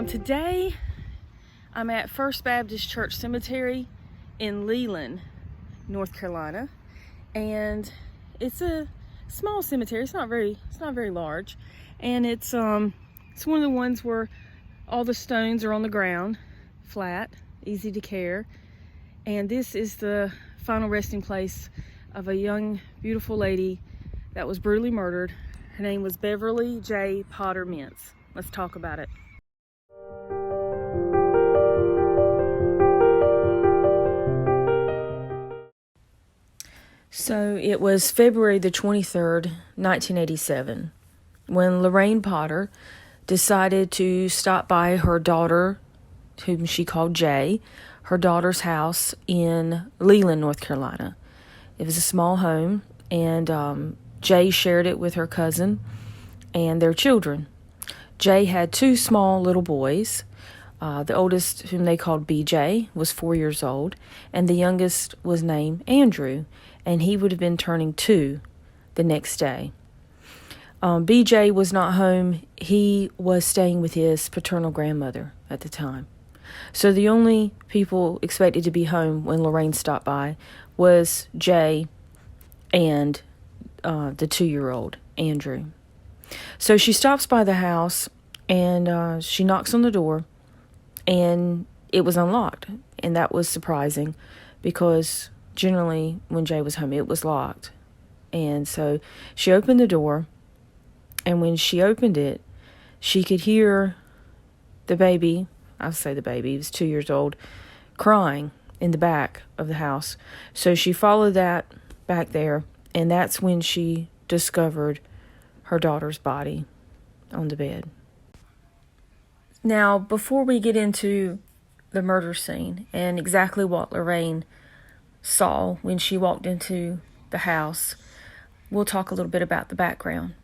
Today I'm at First Baptist Church Cemetery in Leland, North Carolina, and it's a small cemetery. It's not very large, and it's one of the ones where all the stones are on the ground, flat, easy to care. And this is the final resting place of a young, beautiful lady that was brutally murdered. Her name was Beverly Jaye Potter Mintz. Let's talk about it. So it was February the 23rd, 1987, when Lorraine Potter decided to stop by her daughter, whom she called Jaye, her daughter's house in Leland, North Carolina. It was a small home, and Jaye shared it with her cousin and their children. Jaye had two small little boys. The oldest, whom they called BJ, was 4 years old, and the youngest was named Andrew, and he would have been turning 2 the next day. BJ was not home. He was staying with his paternal grandmother at the time. So the only people expected to be home when Lorraine stopped by was Jaye and the 2-year-old, Andrew. So she stops by the house, and she knocks on the door, and it was unlocked. And that was surprising because generally when Jaye was home, it was locked. And so she opened the door, and when she opened it, she could hear the baby, I'll say the baby, he was 2 years old, crying in the back of the house. So she followed that back there, and that's when she discovered her daughter's body on the bed. Now, before we get into the murder scene and exactly what Lorraine saw when she walked into the house, we'll talk a little bit about the background.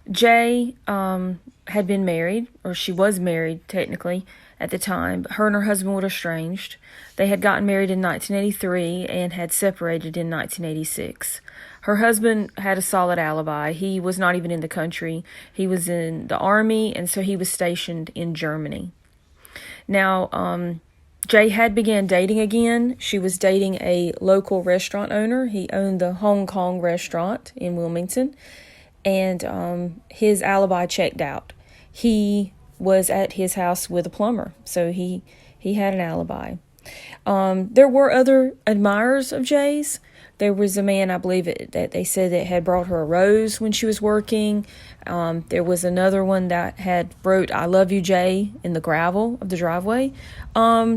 Jaye had been married, or she was married technically at the time, but her and her husband were estranged. They had gotten married in 1983 and had separated in 1986. Her husband had a solid alibi. He was not even in the country. He was in the army, and so he was stationed in Germany. Now, Jaye had began dating again. She was dating a local restaurant owner. He owned the Hong Kong restaurant in Wilmington, and his alibi checked out. He was at his house with a plumber, so he had an alibi. There were other admirers of Jaye's. There was a man, I believe, that they said that had brought her a rose when she was working. There was another one that had wrote, "I love you, Jaye," in the gravel of the driveway.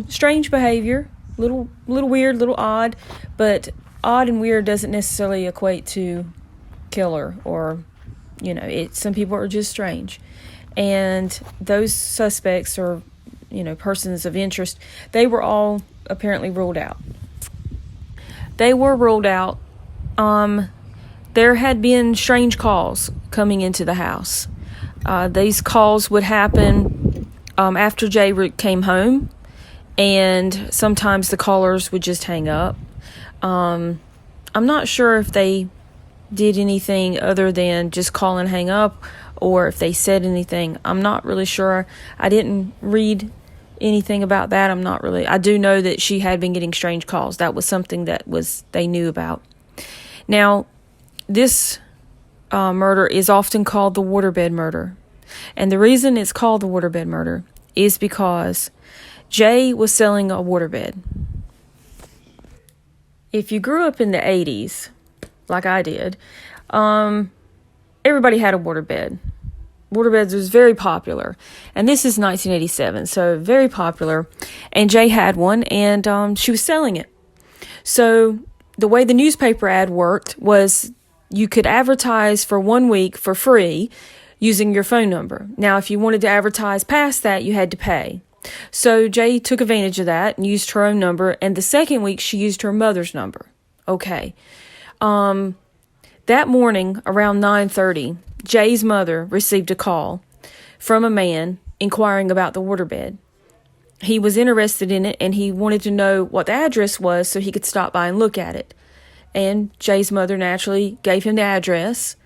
Strange behavior, little weird, little odd, but odd and weird doesn't necessarily equate to killer, or, some people are just strange. And those suspects, or, persons of interest, they were all apparently ruled out. They were ruled out. There had been strange calls coming into the house. These calls would happen after Jaye came home, and sometimes the callers would just hang up. I'm not sure if they did anything other than just call and hang up, or if they said anything. I'm not really sure. I didn't read anything about that. I do know that she had been getting strange calls. That was something that they knew about. Now, this murder is often called the Waterbed Murder. And the reason it's called the Waterbed Murder is because Jaye was selling a waterbed. If you grew up in the 80s, like I did, everybody had a waterbed. Waterbeds was very popular, and this is 1987, so very popular, and Jaye had one, and she was selling it. So the way the newspaper ad worked was you could advertise for 1 week for free using your phone number. Now, if you wanted to advertise past that, you had to pay. So Jaye took advantage of that and used her own number, and the second week she used her mother's number. Okay. That morning, around 9:30, Jaye's mother received a call from a man inquiring about the waterbed. He was interested in it, and he wanted to know what the address was so he could stop by and look at it. And Jaye's mother naturally gave him the address,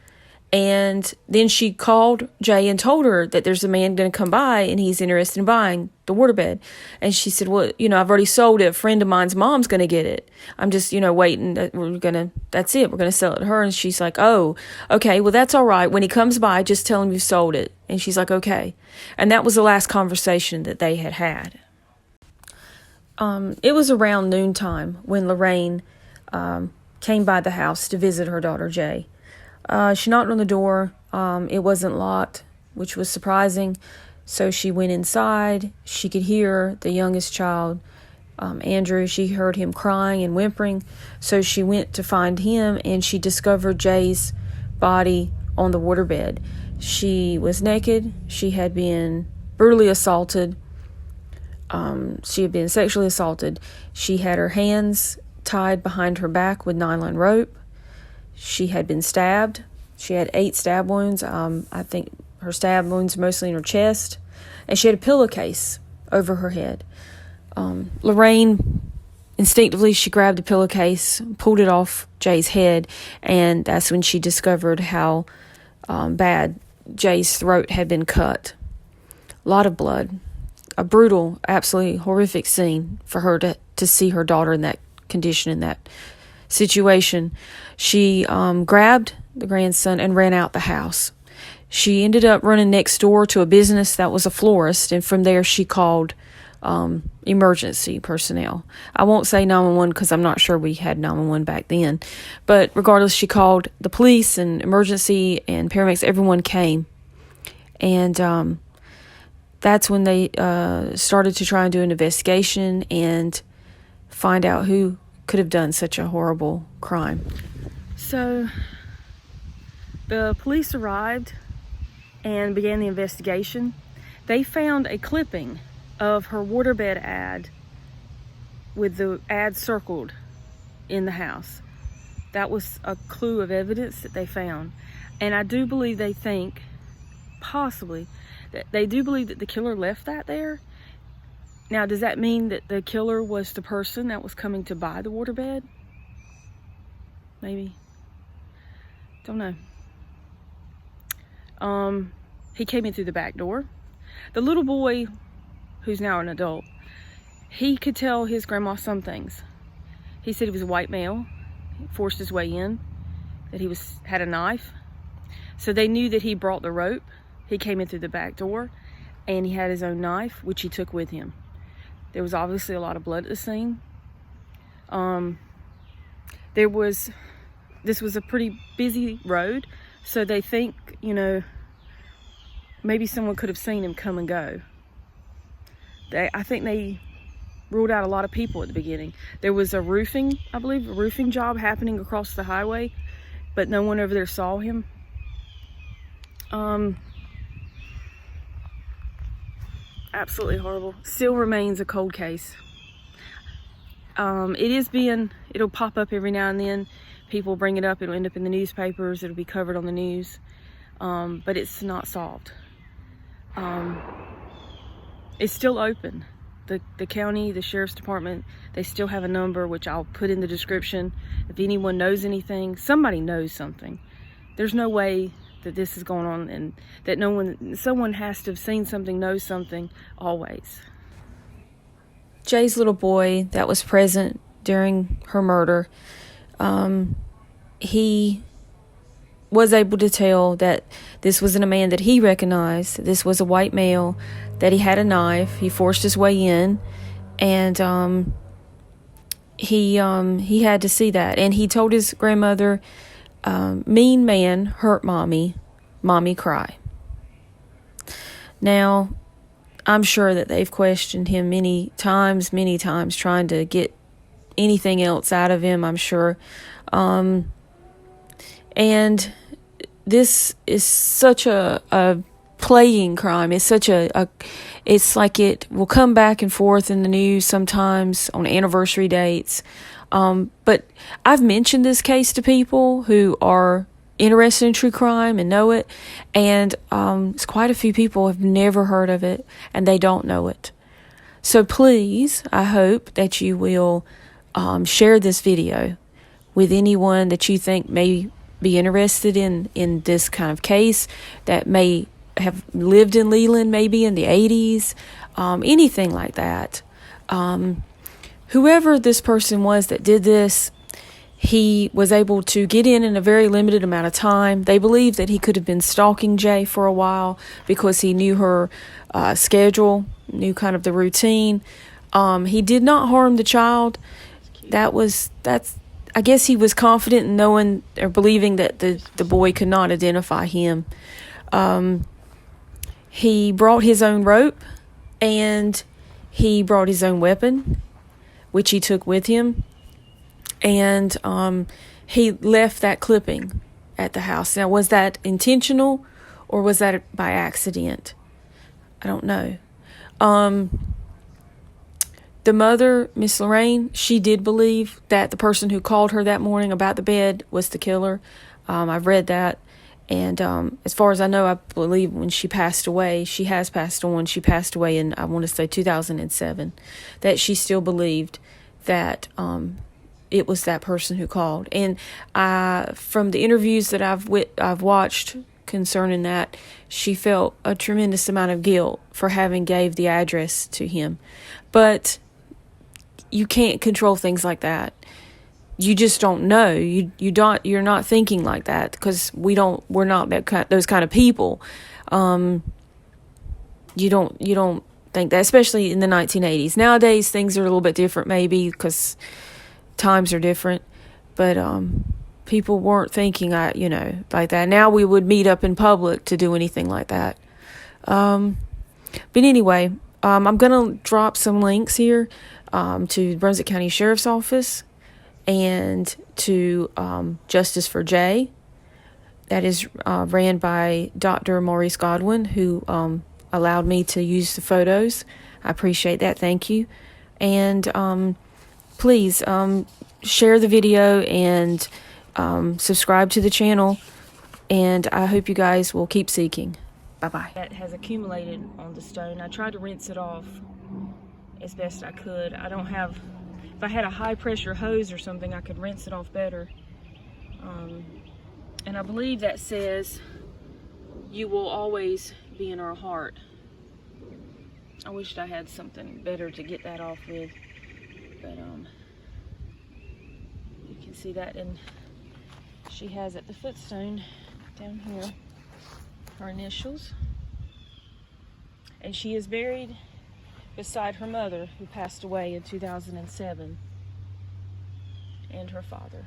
And then she called Jaye and told her that there's a man going to come by and he's interested in buying the waterbed. And she said, well, I've already sold it. A friend of mine's mom's going to get it. I'm just, waiting. That's it. We're going to sell it to her. And she's like, oh, okay, well, that's all right. When he comes by, just tell him you sold it. And she's like, okay. And that was the last conversation that they had had. It was around noontime when Lorraine came by the house to visit her daughter, Jaye. She knocked on the door. It wasn't locked, which was surprising. So she went inside. She could hear the youngest child, Andrew. She heard him crying and whimpering. So she went to find him, and she discovered Jaye's body on the waterbed. She was naked. She had been brutally assaulted. She had been sexually assaulted. She had her hands tied behind her back with nylon rope. She had been stabbed. She had 8 stab wounds. I think her stab wounds mostly in her chest. And she had a pillowcase over her head. Lorraine, instinctively, she grabbed the pillowcase, pulled it off Jaye's head, and that's when she discovered how bad Jaye's throat had been cut. A lot of blood. A brutal, absolutely horrific scene for her to see her daughter in that condition, in that situation. She grabbed the grandson and ran out the house. She ended up running next door to a business that was a florist, and from there she called emergency personnel. I won't say 911 because I'm not sure we had 911 back then, but regardless, she called the police and emergency and paramedics. Everyone came, and that's when they started to try and do an investigation and find out who could have done such a horrible crime. So the police arrived and began the investigation. They found a clipping of her waterbed ad with the ad circled in the house. That was a clue of evidence that they found. And I do believe they think, possibly, that they do believe that the killer left that there. Now, does that mean that the killer was the person that was coming to buy the waterbed? Maybe. Don't know. He came in through the back door. The little boy, who's now an adult, he could tell his grandma some things. He said he was a white male, forced his way in, that he had a knife. So they knew that he brought the rope. He came in through the back door, and he had his own knife, which he took with him. There was obviously a lot of blood at the scene. This was a pretty busy road, so they think, maybe someone could have seen him come and go. I think they ruled out a lot of people at the beginning. There was a roofing job happening across the highway, but no one over there saw him. Absolutely horrible. Still remains a cold case. It'll pop up every now and then. People bring it up. It'll end up in the newspapers. It'll be covered on the news. But it's not solved. It's still open. The county, the sheriff's department, they still have a number, which I'll put in the description. If anyone knows anything, somebody knows something. There's no way that this is going on, and that someone has to have seen something, knows something, always. Jaye's little boy that was present during her murder, he was able to tell that this wasn't a man that he recognized. This was a white male, that he had a knife. He forced his way in, and he had to see that. And he told his grandmother, mean man hurt mommy cry. Now, I'm sure that they've questioned him many times, trying to get anything else out of him, I'm sure. And this is such a plaguing crime. It's such it's like it will come back and forth in the news sometimes on anniversary dates. But I've mentioned this case to people who are interested in true crime and know it, and it's quite a few people have never heard of it and they don't know it. So please, I hope that you will share this video with anyone that you think may be interested in this kind of case, that may have lived in Leland maybe in the 80s, anything like that. Whoever this person was that did this, he was able to get in a very limited amount of time. They believe that he could have been stalking Jaye for a while because he knew her schedule, knew kind of the routine. He did not harm the child. I guess he was confident in knowing or believing that the boy could not identify him. He brought his own rope, and he brought his own weapon, which he took with him. And he left that clipping at the house. Now, was that intentional or was that by accident? I don't know. The mother, Miss Lorraine, she did believe that the person who called her that morning about the bed was the killer. I've read that. And as far as I know, I believe when she passed away, she has passed on. She passed away in, I want to say, 2007, that she still believed that it was that person who called. And from the interviews that I've watched concerning that, she felt a tremendous amount of guilt for having gave the address to him. But you can't control things like that. You just don't know. You're not thinking like that because we're not those kind of people. You don't think that, especially in the 1980s. Nowadays things are a little bit different, maybe because times are different, but people weren't thinking like that. Now we would meet up in public to do anything like that. But anyway, I'm gonna drop some links here to the Brunswick County Sheriff's Office and to Justice for Jaye. That is ran by Dr. Maurice Godwin, who allowed me to use the photos. I appreciate that. Thank you. And please share the video and subscribe to the channel. And I hope you guys will keep seeking. Bye-bye. That has accumulated on the stone. I tried to rinse it off as best I could. I don't have... If I had a high-pressure hose or something, I could rinse it off better. And I believe that says, "You will always be in our heart." I wished I had something better to get that off with. But you can see that, and she has at the footstone down here her initials. And she is buried beside her mother, who passed away in 2007, and her father.